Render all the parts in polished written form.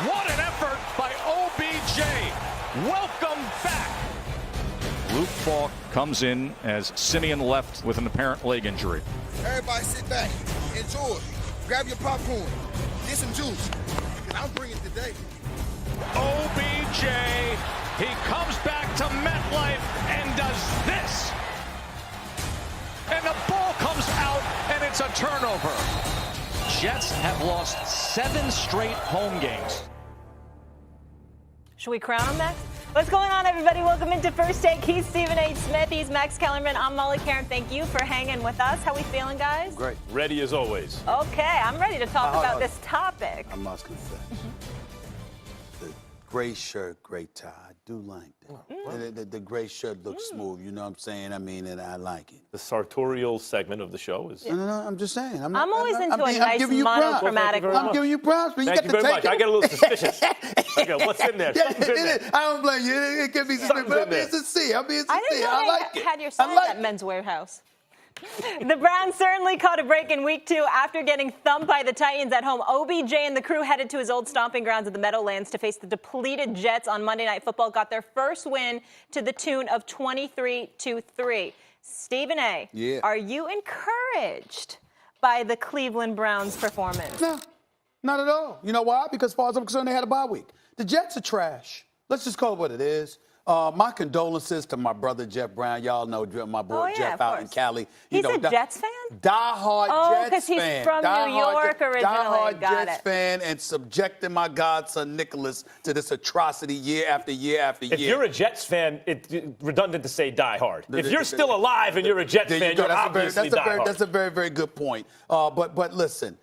What an effort by OBJ. Welcome back. Luke Falk comes in as Simeon left with an apparent leg injury. Everybody sit back, enjoy, grab your popcorn, get some juice, because I'm bringing today. OBJ, he comes back to MetLife and does this. And the ball comes out and it's a turnover. Jets have lost 7 straight home games. Should we crown him next? What's going on, everybody? Welcome into First Take. He's Stephen H. Smith. He's Max Kellerman. I'm Molly Karen. Thank you for hanging with us. How we feeling, guys? Great. Ready as always. Okay, I'm ready to talk about this topic. I must confess. The gray shirt, gray tie. I do like that. The gray shirt looks smooth, you know what I'm saying? I mean, and I like it. The sartorial segment of the show is. No, I'm just saying. I'm always into a nice monochromatic look. I'm giving you props, but you Thank got you to very take much. it. I get a little suspicious. Okay, what's in there? Something's in there. I don't blame you. It could be something, but I'm being sincere. I didn't know I they like it. had your sign at Men's Warehouse. The Browns certainly caught a break in week 2 after getting thumped by the Titans at home. OBJ and the crew headed to his old stomping grounds at the Meadowlands to face the depleted Jets on Monday Night Football. Got their first win to the tune of 23-3. Stephen A., are you encouraged by the Cleveland Browns' performance? No, not at all. You know why? Because as far as I'm concerned, they had a bye week. The Jets are trash. Let's just call it what it is. My condolences to my brother Jeff Brown. Y'all know my boy Jeff out in Cali. He's a Jets fan? Die-hard Jets fan. Oh, because he's from New York originally. Die-hard Got Jets it. fan and subjecting my godson Nicholas to this atrocity year after year after year. If you're a Jets fan, it's redundant to say die hard. If you're still alive and you're a Jets fan, you're obviously die hard. That's a very, very good point. But listen,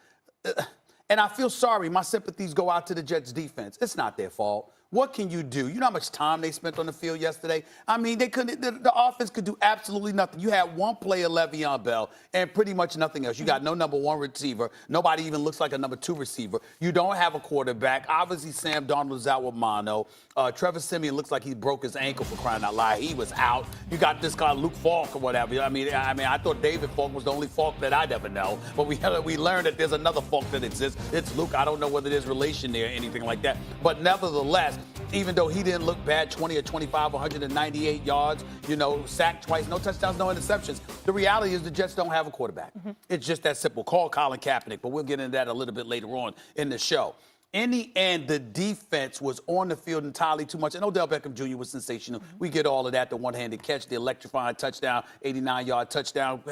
and I feel sorry. My sympathies go out to the Jets defense. It's not their fault. What can you do? You know how much time they spent on the field yesterday? I mean, they couldn't. The offense could do absolutely nothing. You had one player, Le'Veon Bell, and pretty much nothing else. You got no number 1 receiver. Nobody even looks like a number 2 receiver. You don't have a quarterback. Obviously, Sam Darnold is out with mono. Trevor Siemian looks like he broke his ankle, for crying out loud. He was out. You got this guy, Luke Falk or whatever. I mean, I thought David Falk was the only Falk that I'd ever know. But we learned that there's another Falk that exists. It's Luke. I don't know whether there's relation there or anything like that. But nevertheless, even though he didn't look bad, 20 or 25, 198 yards, sacked twice, no touchdowns, no interceptions. The reality is the Jets don't have a quarterback. It's just that simple. Call Colin Kaepernick, but we'll get into that a little bit later on in the show. In the end, the defense was on the field entirely too much. And Odell Beckham Jr. was sensational. We get all of that, the one-handed catch, the electrifying touchdown, 89-yard touchdown,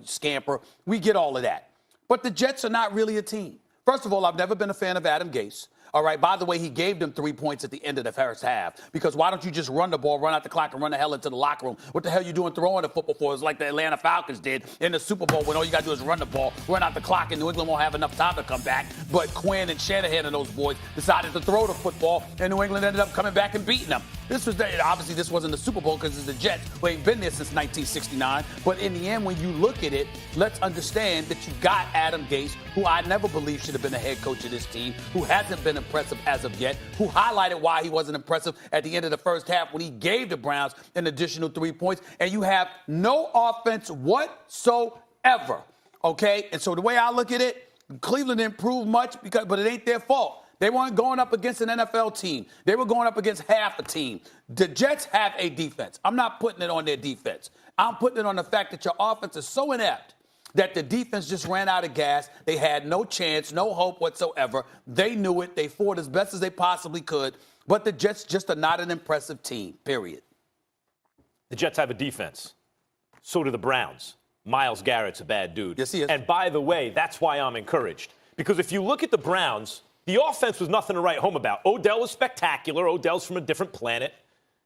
scamper. We get all of that. But the Jets are not really a team. First of all, I've never been a fan of Adam Gase. All right, by the way, he gave them 3 points at the end of the first half. Because why don't you just run the ball, run out the clock, and run the hell into the locker room? What the hell you doing throwing the football for? It's like the Atlanta Falcons did in the Super Bowl when all you got to do is run the ball, run out the clock, and New England won't have enough time to come back. But Quinn and Shanahan and those boys decided to throw the football, and New England ended up coming back and beating them. Obviously, this wasn't the Super Bowl because it's the Jets who ain't been there since 1969. But in the end, when you look at it, let's understand that you got Adam Gase, who I never believed should have been the head coach of this team, who hasn't been impressive as of yet, who highlighted why he wasn't impressive at the end of the first half when he gave the Browns an additional 3 points. And you have no offense whatsoever, okay? And so the way I look at it, Cleveland didn't prove much, but it ain't their fault. They weren't going up against an NFL team. They were going up against half a team. The Jets have a defense. I'm not putting it on their defense. I'm putting it on the fact that your offense is so inept that the defense just ran out of gas. They had no chance, no hope whatsoever. They knew it. They fought as best as they possibly could. But the Jets just are not an impressive team, period. The Jets have a defense. So do the Browns. Myles Garrett's a bad dude. Yes, he is. And by the way, that's why I'm encouraged. Because if you look at the Browns, the offense was nothing to write home about. Odell was spectacular. Odell's from a different planet.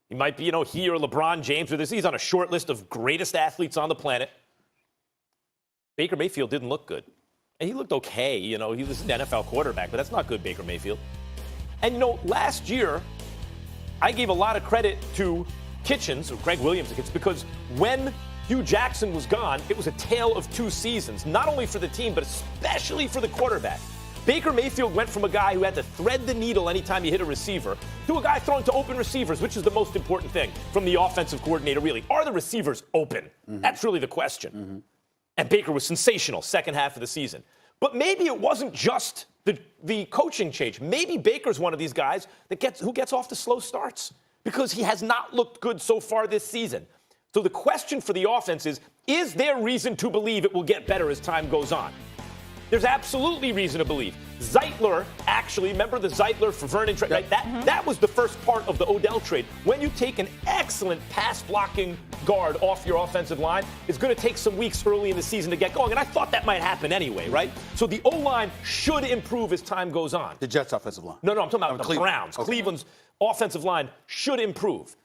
He might be, he or LeBron James or this. He's on a short list of greatest athletes on the planet. Baker Mayfield didn't look good. And he looked okay. He was an NFL quarterback, but that's not good, Baker Mayfield. And, last year, I gave a lot of credit to Kitchens, or Greg Williams, because when Hugh Jackson was gone, it was a tale of 2 seasons, not only for the team, but especially for the quarterback. Baker Mayfield went from a guy who had to thread the needle anytime he hit a receiver to a guy throwing to open receivers, which is the most important thing from the offensive coordinator, really. Are the receivers open? That's really the question. And Baker was sensational second half of the season. But maybe it wasn't just the coaching change. Maybe Baker's one of these guys who gets off to slow starts because he has not looked good so far this season. So the question for the offense is there reason to believe it will get better as time goes on? There's absolutely reason to believe. Zeitler, actually, remember the Zeitler for Vernon trade, right? That was the first part of the Odell trade. When you take an excellent pass-blocking guard off your offensive line, it's going to take some weeks early in the season to get going. And I thought that might happen anyway, right? So the O-line should improve as time goes on. The Jets' offensive line. No, I'm talking about the Cleveland. Browns. Okay. Cleveland's offensive line should improve.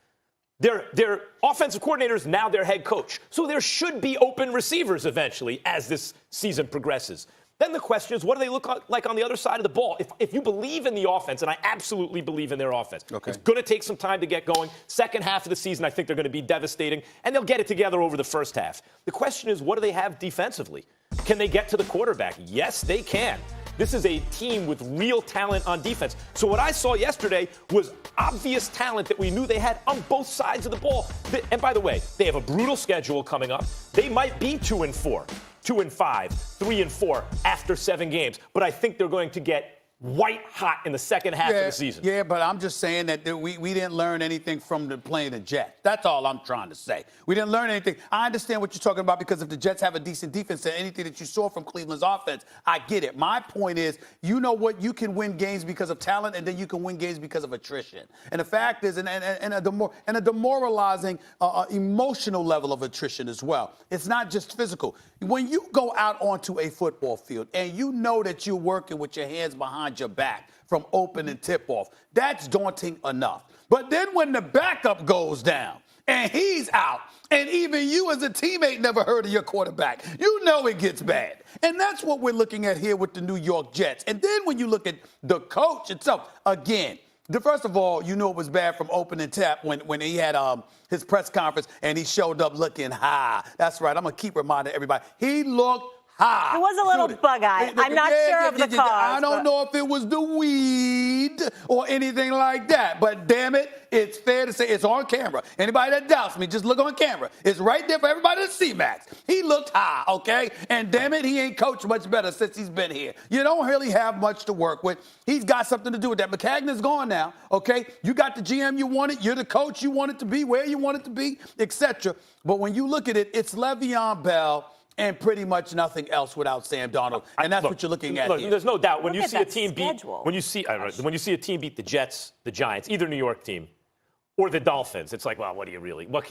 Their offensive coordinator is now their head coach. So there should be open receivers eventually as this season progresses. Then the question is, what do they look like on the other side of the ball? If you believe in the offense, and I absolutely believe in their offense, it's going to take some time to get going. Second half of the season, I think they're going to be devastating, and they'll get it together over the first half. The question is, what do they have defensively? Can they get to the quarterback? Yes, they can. This is a team with real talent on defense. So what I saw yesterday was obvious talent that we knew they had on both sides of the ball. And by the way, they have a brutal schedule coming up. They might be 2-4. 2-5, 3-4 after 7 games. But I think they're going to get white hot in the second half of the season. Yeah, but I'm just saying that we didn't learn anything from playing the Jets. That's all I'm trying to say. We didn't learn anything. I understand what you're talking about because if the Jets have a decent defense and anything that you saw from Cleveland's offense, I get it. My point is, you know what? You can win games because of talent, and then you can win games because of attrition. And the fact is, and a demoralizing emotional level of attrition as well. It's not just physical. When you go out onto a football field and you know that you're working with your hands behind your back from open and tip off, that's daunting enough. But then when the backup goes down and he's out, and even you as a teammate never heard of your quarterback, you know it gets bad. And that's what we're looking at here with the New York Jets. And then when you look at the coach itself, again, first of all, you know it was bad from open and tap when he had his press conference and he showed up looking high. That's right. I'm going to keep reminding everybody. He looked high. It was a little bug-eyed. I'm not sure of the cause. I don't know if it was the weed or anything like that. But damn it, it's fair to say it's on camera. Anybody that doubts me, just look on camera. It's right there for everybody to see, Max. He looked high, okay? And damn it, he ain't coached much better since he's been here. You don't really have much to work with. He's got something to do with that. Maccagnan's gone now, okay? You got the GM you wanted. You're the coach you want it to be, where you want it to be, etc. But when you look at it, it's Le'Veon Bell and pretty much nothing else without Sam Darnold, and that's what you're looking at here. There's no doubt when Look you see at a that team schedule. when you see a team beat the Jets, the Giants, either New York team or the Dolphins, it's like, well, what can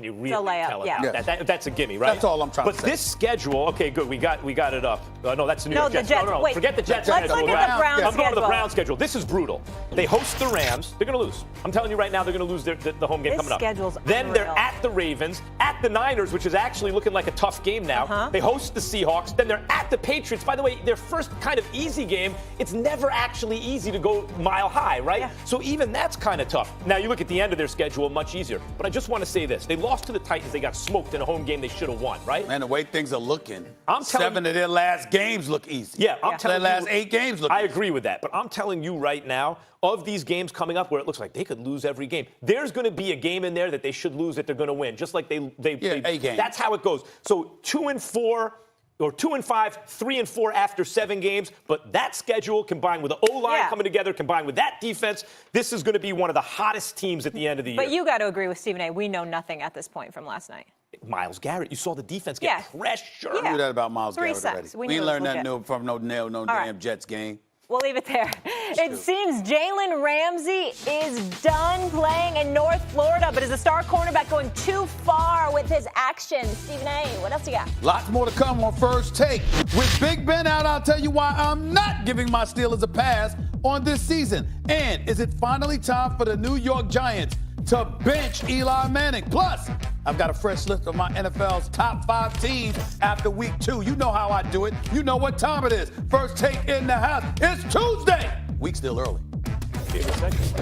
you really tell about that? That's a gimme, right? That's all I'm trying to say. But this schedule, okay, good, we got it up. No, that's the New York Jets. Jets. No, Wait, forget the Jets. Let's look at the Browns I'm going to the schedule. Browns schedule. This is brutal. They host the Rams. They're going to lose. I'm telling you right now, they're going to lose the home game This coming up. schedule's Then they're unreal. at the Ravens, at the Niners, which is actually looking like a tough game now. They host the Seahawks. Then they're at the Patriots. By the way, their first kind of easy game, it's never actually easy to go mile high, right? Yeah. So even that's kind of tough. Now, you look at the end of their schedule, much easier. But I just want to say this. They lost to the Titans. They got smoked in a home game they should have won, right? Man, the way things are looking, I'm telling 7 of their last games look easy. Yeah, I'm telling their you. last 8 games look I easy. agree with that. But I'm telling you right now, of these games coming up where it looks like they could lose every game, there's going to be a game in there that they should lose that they're going to win, just like they a game. That's how it goes. So 2-4 or 2-5, 3-4 after 7 games. But that schedule combined with the O-line coming together, combined with that defense, this is going to be one of the hottest teams at the end of the year. But you got to agree with Stephen A. We know nothing at this point from last night. Myles Garrett, you saw the defense get pressure. Yeah. We knew that about Myles 3 Garrett already. sacks. We We knew ain't it was learned nothing legit. new from no damn Jets game. We'll leave it there. It seems Jalen Ramsey is done playing in North Florida, but is the star cornerback going too far with his actions? Stephen A., what else you got? Lots more to come on First Take. With Big Ben out, I'll tell you why I'm not giving my Steelers a pass on this season. And is it finally time for the New York Giants to bench Eli Manning? Plus, I've got a fresh list of my NFL's top 5 teams after week 2. You know how I do it. You know what time it is. First Take in the house. It's Tuesday. Week still early. Favorite section.